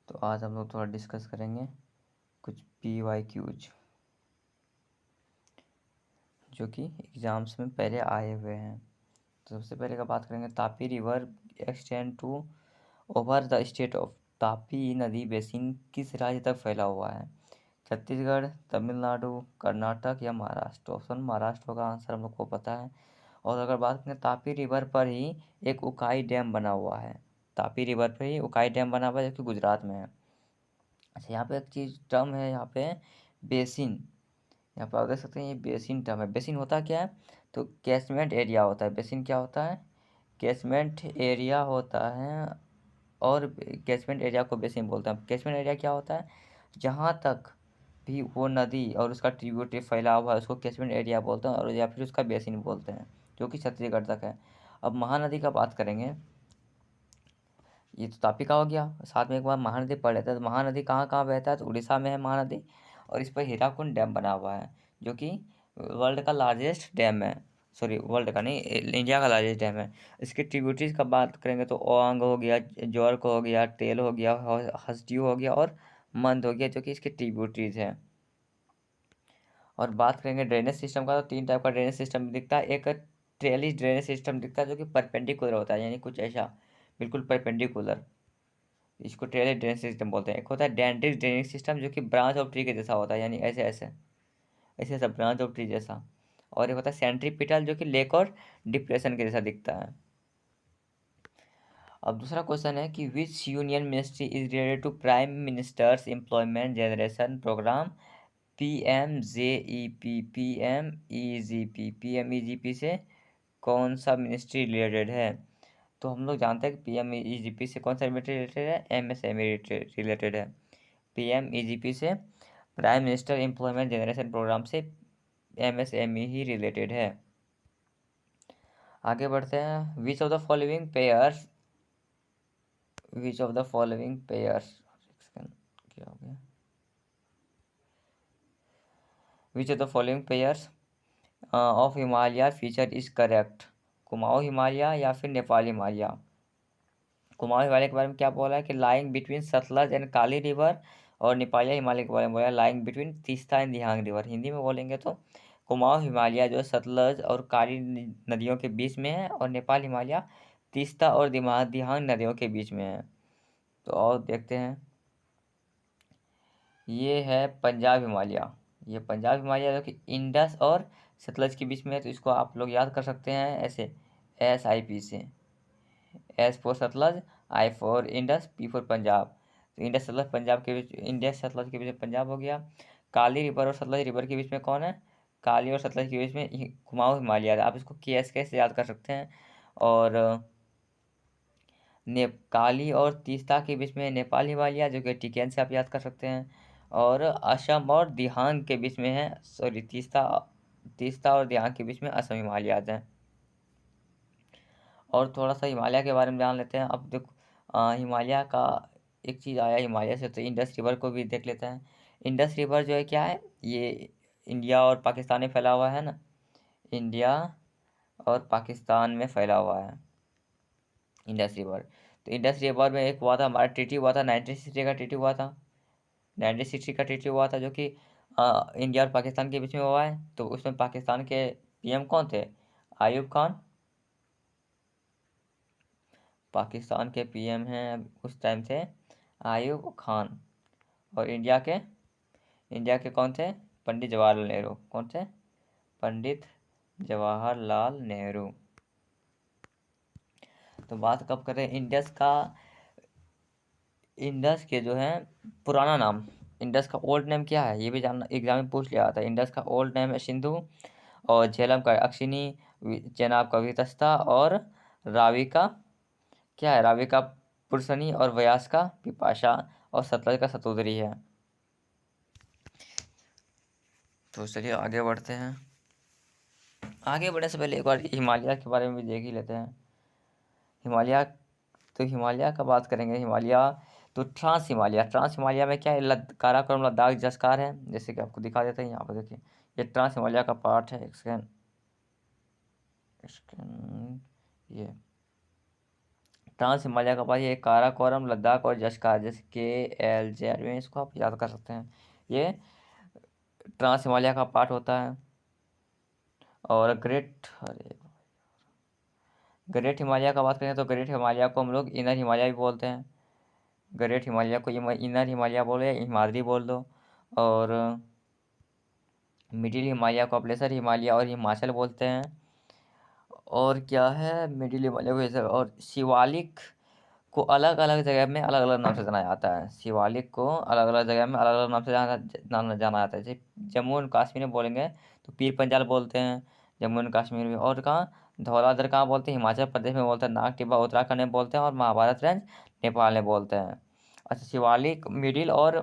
तो आज हम लोग थोड़ा डिस्कस करेंगे कुछ PYQs जो कि एग्ज़ाम्स में पहले आए हुए हैं। तो सबसे पहले का बात करेंगे, Tapi river extend to over the state of. Tapi नदी बेसिन किस राज्य तक फैला हुआ है? छत्तीसगढ़, तमिलनाडु, कर्नाटक या महाराष्ट्र? ऑप्शन महाराष्ट्र का आंसर हम लोग को पता है। और अगर बात करें, तापी रिवर पर ही एक उकाई डैम बना हुआ है। तापी रिवर पर ही उकाई डैम बना हुआ है जो कि गुजरात में है। अच्छा, यहाँ पे एक चीज़ टर्म है, यहाँ पे बेसिन। यहाँ पर आप देख सकते हैं, ये बेसिन टर्म है। बेसिन होता क्या है? तो कैचमेंट एरिया होता है। बेसिन क्या होता है? कैचमेंट एरिया होता है। और कैचमेंट एरिया को बेसिन बोलते हैं। कैचमेंट एरिया क्या होता है? जहाँ तक भी वो नदी और उसका ट्रिब्यूटरी फैला हुआ है उसको कैचमेंट एरिया बोलते हैं, और या फिर उसका बेसिन बोलते हैं, जो कि छत्तीसगढ़ तक है। अब महानदी का बात करेंगे। ये तो तापी का हो गया, साथ में एक बार महानदी पढ़ लेते हैं। तो महानदी कहाँ कहाँ बहता है? तो उड़ीसा में है महानदी, और इस पर हीराकुंड डैम बना हुआ है जो कि वर्ल्ड का लार्जेस्ट डैम है। सॉरी, वर्ल्ड का नहीं, इंडिया का लार्जेस्ट डैम है। इसके ट्रिब्यूटरीज का बात करेंगे तो ओंग हो गया, जोर्क हो गया, टेल हो गया, हसड्यू हो गया और मंद हो गया, जो कि इसके ट्रिब्यूटरीज हैं। और बात करेंगे ड्रेनेज सिस्टम का, तो 3 टाइप का ड्रेनेज सिस्टम दिखता है। एक ट्रेलिस ड्रेनेज सिस्टम दिखता है जो कि परपेंडिकुलर होता है, यानी कुछ ऐसा बिल्कुल परपेंडिकुलर, इसको ट्रेलिस ड्रेनेज सिस्टम बोलते हैं। एक होता है डेंड्रिक ड्रेनेज सिस्टम जो कि ब्रांच ऑफ ट्री के जैसा होता है, यानी ऐसे ऐसे ऐसे सब ब्रांच ऑफ ट्री जैसा। और एक होता है सेंट्रीपिटल जो कि लेक और डिप्रेशन के जैसा दिखता है। अब दूसरा क्वेश्चन है कि which union ministry is related to prime minister's employment generation programme PMJEP? PMEGP, PMEGP से कौन सा मिनिस्ट्री रिलेटेड है? तो हम लोग जानते हैं कि PMEGP से कौन सा रिलेटेड है? MSME रिलेटेड है। PMEGP से prime minister employment generation programme से MSME ही रिलेटेड है। आगे बढ़ते हैं। Which of the following pairs क्या हो गया? Which of the following pairs of Himalaya feature is correct? Kumaon Himalaya या फिर नेपाल हिमालय? कुमाऊं हिमालय के बारे में क्या बोला है कि lying between Sutlej and Kali river, और नेपाली हिमालय के बारे में बोला है lying between Teesta and Dihang river. Hindi में बोलेंगे तो कुमाऊं हिमालय जो है सतलज और काली नदियों के बीच में है, और नेपाल हिमालय तीस्ता और दिहांग नदियों के बीच में है। तो और देखते हैं, ये है पंजाब हिमालय। ये पंजाब हिमालय जो कि इंडस और सतलज के बीच में है। तो इसको आप लोग याद कर सकते हैं ऐसे, SIP से। S for Sutlej, I for Indus, P for Punjab. तो इंडस सतलज पंजाब के बीच, इंडस सतलज के बीच में पंजाब हो गया। काली रिवर और सतलज रिवर के बीच में कौन है? काली और सतलज के बीच में कुमाऊं हिमालय है। आप इसको KS से याद कर सकते हैं। और ने काली और तीस्ता के बीच में नेपाल हिमालय जो कि टिकेन से आप याद कर सकते हैं। और असम और दिहांग के बीच में है, सॉरी, तीस्ता तीस्ता और दिहांग के बीच में असम हिमालय हैं। और थोड़ा सा हिमालय के बारे में जान लेते हैं। अब देखो, हिमालय का एक चीज़ आया हिमालय से, तो इंडस रिवर को भी देख लेते हैं। इंडस रिवर जो है क्या है? ये इंडिया और पाकिस्तान में फैला हुआ है ना, इंडिया और पाकिस्तान में फैला हुआ है इंडस रिवर। तो इंडस रिवर में एक हुआ था हमारा ट्रीटी हुआ था, 1960 का ट्रीटी हुआ था। 1960 का ट्रीटी हुआ था जो कि इंडिया और पाकिस्तान के बीच में हुआ है। तो उसमें पाकिस्तान के PM कौन थे? आयूब खान। पाकिस्तान के PM हैं उस टाइम थे आयूब खान। और इंडिया के कौन थे? पंडित जवाहरलाल नेहरू। कौन थे? पंडित जवाहरलाल नेहरू। तो बात कब करें इंडस का? इंडस के जो है पुराना नाम, इंडस का ओल्ड नेम क्या है? ये भी जानना, एग्जाम में पूछ लिया था। इंडस का ओल्ड नेम है सिंधु, और झेलम का अक्षिनी, चेनाब का वितस्ता, और रावी का क्या है? रावी का पुरसनी, और व्यास का पिपाशा, और सतलज का सतोदरी है। तो चलिए आगे बढ़ते हैं। आगे बढ़ने से पहले एक बार हिमालय के बारे में भी देख ही लेते हैं। हिमालय, तो हिमालय का बात करेंगे। हिमालय तो ट्रांस हिमालय में क्या है? काराकोरम, लद्दाख, जसकार है। जैसे कि आपको दिखा देते हैं, यहाँ पर देखिए, ये ट्रांस हिमालय का पार्ट है। ये ट्रांस हिमालय का पास ये काराकोरम, लद्दाख और जसका जैसे KLJ में, इसको आप याद कर सकते हैं। ये ट्रांस हिमालय का पार्ट होता है। और ग्रेट हिमालय का बात करें तो ग्रेट हिमालय को हम लोग इनर हिमालय भी बोलते हैं। ग्रेट हिमालय को इनर हिमालय बोलो या हिमाद्री बोल दो। और मिडिल हिमालय को आप लेसर हिमालय और हिमाचल बोलते हैं। और क्या है, मिडिल हिमालय को ऐसे, और शिवालिक को अलग अलग जगह में अलग अलग नाम से जाना जाता है। शिवालिक को अलग अलग जगह में अलग अलग नाम से जाना जाता है। जैसे जम्मू एंड कश्मीर में बोलेंगे तो पीर पंजाल बोलते हैं जम्मू एंड कश्मीर में। और कहाँ धौलाधर कहाँ बोलते हैं, हिमाचल प्रदेश में बोलते हैं। नाग टिब्बा उत्तराखंड में बोलते हैं। और महाभारत रेंज नेपाल में बोलते हैं। अच्छा, शिवालिक मिडिल और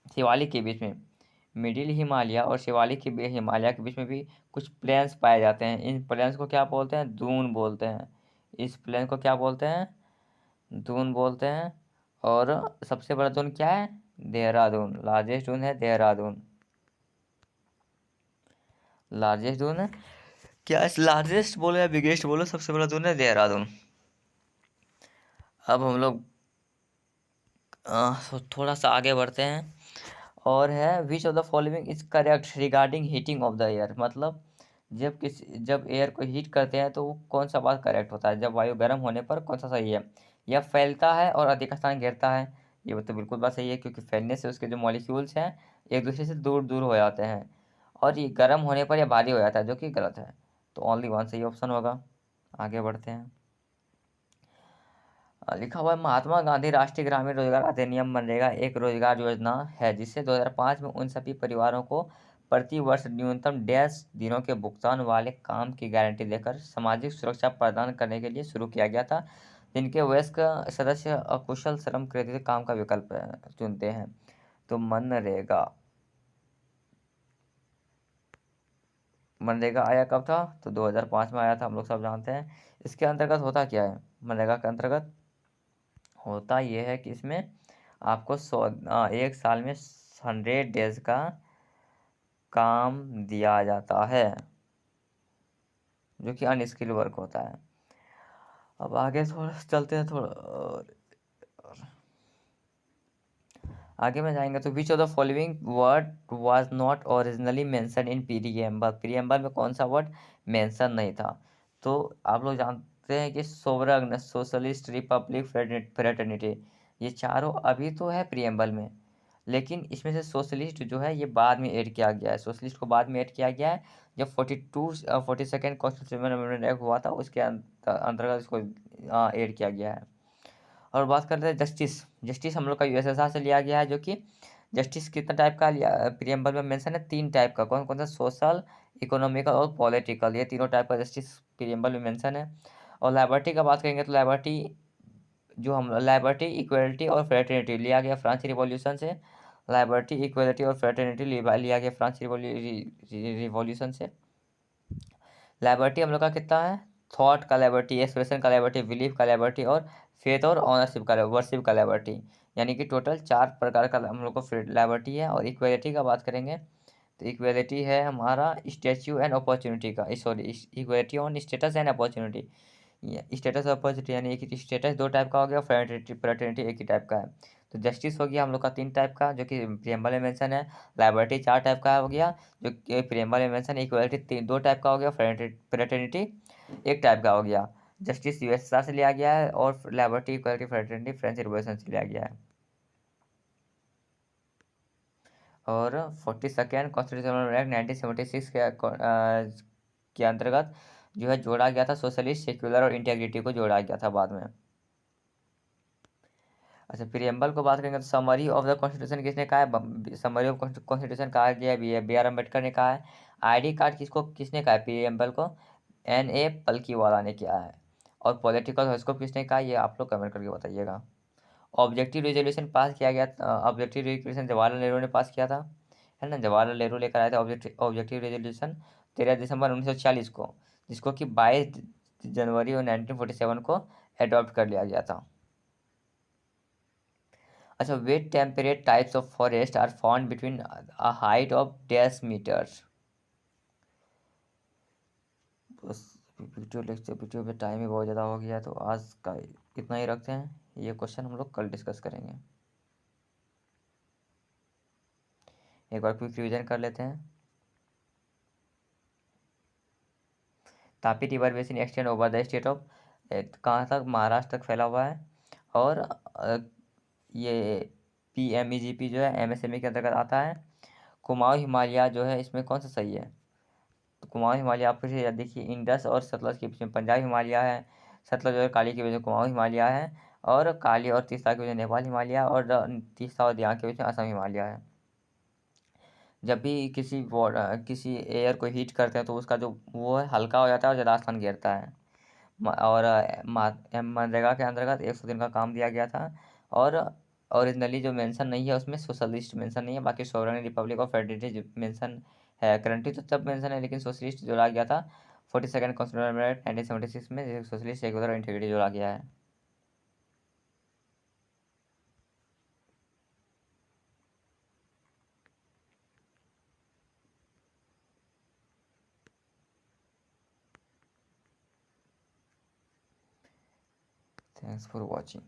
शिवालिक के बीच में, मिडिल हिमालय और शिवालिक के हिमालय के बीच में भी कुछ प्लेन्स पाए जाते हैं। इन प्लेन्स को क्या बोलते हैं, दून बोलते हैं। इस प्लेन को क्या बोलते हैं, दून बोलते हैं। और सबसे बड़ा दून क्या है, देहरादून। लार्जेस्ट दून है देहरादून, लार्जेस्ट दून है। क्या लार्जेस्ट बोलो या बिगेस्ट बोलो, सबसे बड़ा दून है देहरादून। अब हम लोग थोड़ा सा आगे बढ़ते हैं। और है विच of the following is correct regarding heating of the air. मतलब जब एयर को हीट करते हैं तो वो कौन सा बात करेक्ट होता है, जब वायु गर्म होने पर कौन सा सही है। यह फैलता है और अधिक स्थान घेरता है। ये तो बिल्कुल बात सही है, क्योंकि फैलने से उसके जो मॉलिक्यूल्स हैं एक दूसरे से दूर दूर हो जाते हैं। और ये गर्म होने पर यह भारी हो जाता है, जो कि गलत है। तो ओनली वन सही ऑप्शन होगा। आगे बढ़ते हैं। लिखा हुआ है महात्मा गांधी राष्ट्रीय ग्रामीण रोजगार अधिनियम मनरेगा एक रोजगार योजना है जिससे 2005 में उन सभी परिवारों को प्रति वर्ष न्यूनतम डैश दिनों के भुगतान वाले काम की गारंटी देकर सामाजिक सुरक्षा प्रदान करने के लिए शुरू किया गया था, जिनके वयस्क सदस्य अकुशल श्रम क्रेडिट काम का विकल्प चुनते हैं। तो मनरेगा आया कब था, तो 2005 में आया था, हम लोग सब जानते हैं। इसके अंतर्गत होता क्या है, मनरेगा के अंतर्गत होता यह है कि इसमें आपको एक साल में 100 डेज का काम दिया जाता है, जो कि अनस्किल्ड वर्क होता है। अब आगे थोड़ा चलते हैं, थोड़ा आगे में जाएंगे। तो विच of the following word was not originally mention in preamble. Preamble में कौन सा वर्ड मेंशन नहीं था। तो आप लोग जानते हैं कि सोवरन, सोशलिस्ट, रिपब्लिक, फ्रेटर्निटी, ये चारों अभी तो है प्रीएम्बल में, लेकिन इसमें से सोशलिस्ट जो है ये बाद में ऐड किया गया है। सोशलिस्ट को बाद में ऐड किया गया है जब 42nd कॉन्स्टिट्यूशन अमेंडमेंट हुआ था, उसके अंतर्गत इसको ऐड किया गया है। और बात करते हैं जस्टिस। जस्टिस हम लोग का यूएसएसआर से लिया गया है, जो कि जस्टिस कितना टाइप का लिया प्रीएम्बल में मेंशन है, 3 टाइप का। कौन कौन सा, सोशल, इकोनॉमिकल और पॉलिटिकल, ये तीनों टाइप का जस्टिस प्रीएम्बल में मेंशन है। और लाइबर्टी का बात करेंगे तो लाइबर्टी, इक्वलिटी और फ्रेटर्निटी लिया गया फ्रांस रिवॉल्यूशन से। लाइबर्टी, इक्वलिटी और फ्रेटर्निटी लिया गया फ्रांस रिवॉल्यूशन से। लाइबर्टी हम लोग का कितना है, थॉट का लिबर्टी, एक्सप्रेशन का लिबर्टी, बिलीफ का लिबर्टी और फेथ और ऑनरशिप का वर्शिप का लिबर्टी। यानी कि टोटल 4 प्रकार का हम लोग को लिबर्टी है। और इक्वेलिटी का बात करेंगे तो इक्वेलिटी है हमारा स्टैच्यू एंड अपॉर्चुनिटी का, sorry, equality on status and opportunity. Status opportunity यानी एक स्टेटस 2 टाइप का हो गया, फ्रेटर्निटी एक ही टाइप का है। तो जस्टिस हो गया हम लोग का 3 टाइप का, जो कि प्रियम्बल में मेंशन है। लाइबर्टी 4 टाइप का हो गया, जो कि प्रियम्बल में मेंशन। इक्वलिटी 2 टाइप का हो गया, फ्रेटर्निटी 1 टाइप का हो गया। जस्टिस यूएसएसआर से लिया गया है। और liberty, equality, fraternity French revolution से लिया गया है। और 42nd कॉन्स्टिट्यूशनल एक्ट 1976 के अंतर्गत जो है जोड़ा गया था, सोशलिस्ट, सेक्युलर और इंटेग्रिटी को जोड़ा गया था बाद में। अच्छा, प्रियम्बल को बात करेंगे तो समरी ऑफ द कॉन्स्टिट्यूशन किसने कहा है, समरी ऑफ कॉन्स्टिट्यूशन कहा गया है, B.R. अम्बेडकर ने कहा है। आईडी कार्ड किसने कहा है प्रियम्बल को, N.A. पलकीवाला ने किया है। और पॉलिटिकल हॉरोस्कोप किसने कहा, ये आप लोग कमेंट करके बताइएगा। ऑब्जेक्टिव रेजोल्यूशन पास किया गया, ऑब्जेक्टिव रेजोल्यूशन जवाहरलाल नेहरू ने पास किया था, है ना। जवाहरलाल नेहरू लेकर आए थे ऑब्जेक्टिव रेजोल्यूशन 13 दिसंबर 1946 को, जिसको कि 22 जनवरी और 1947 को एडॉप्ट कर लिया गया था। अच्छा, wet temperate types of forest are found between a height of dash metres. Video lecture video पे टाइम ही बहुत ज़्यादा हो गया है, तो आज का इतना ही रखते हैं। ये क्वेश्चन हम लोग कल डिस्कस करेंगे। एक बार क्विक रिवीजन कर लेते हैं। Tapi river basin extend over the state of, कहाँ तक? महाराष्ट्र तक फैला हुआ है। और ये PMEGP जो है MSME के अंतर्गत आता है। कुमाऊं हिमालय जो है इसमें कौन सा सही है? तो कुमाऊं हिमालय आप फिर से याद देखिए, इंडस और सतलज के बीच में पंजाब हिमालय है। सतलज और काली के बीच में कुमाऊं हिमालय है। और काली और तीस्ता के बीच में नेपाल हिमालय, और तीस्ता और दियां के बीच में असम हिमालय है। जब भी किसी एयर को हीट करते हैं तो उसका जो वो है हल्का हो जाता है और ज़्यादा स्थान घेरता है। और मनरेगा के अंतर्गत 100 दिन का काम दिया गया था। और ओरिजिनली जो मेंशन नहीं है उसमें सोशलिस्ट मेंशन नहीं है, बाकी sovereign Republic of federative mention है। करंटली तो तब मेंशन है, लेकिन सोशलिस्ट जोड़ा गया था 42nd कॉन्स्टिट्यूशन अमेंडमेंट 1976 में, सोशलिस्ट सेक्युलर इंटीग्रिटी जोड़ा गया है। Thanks for watching.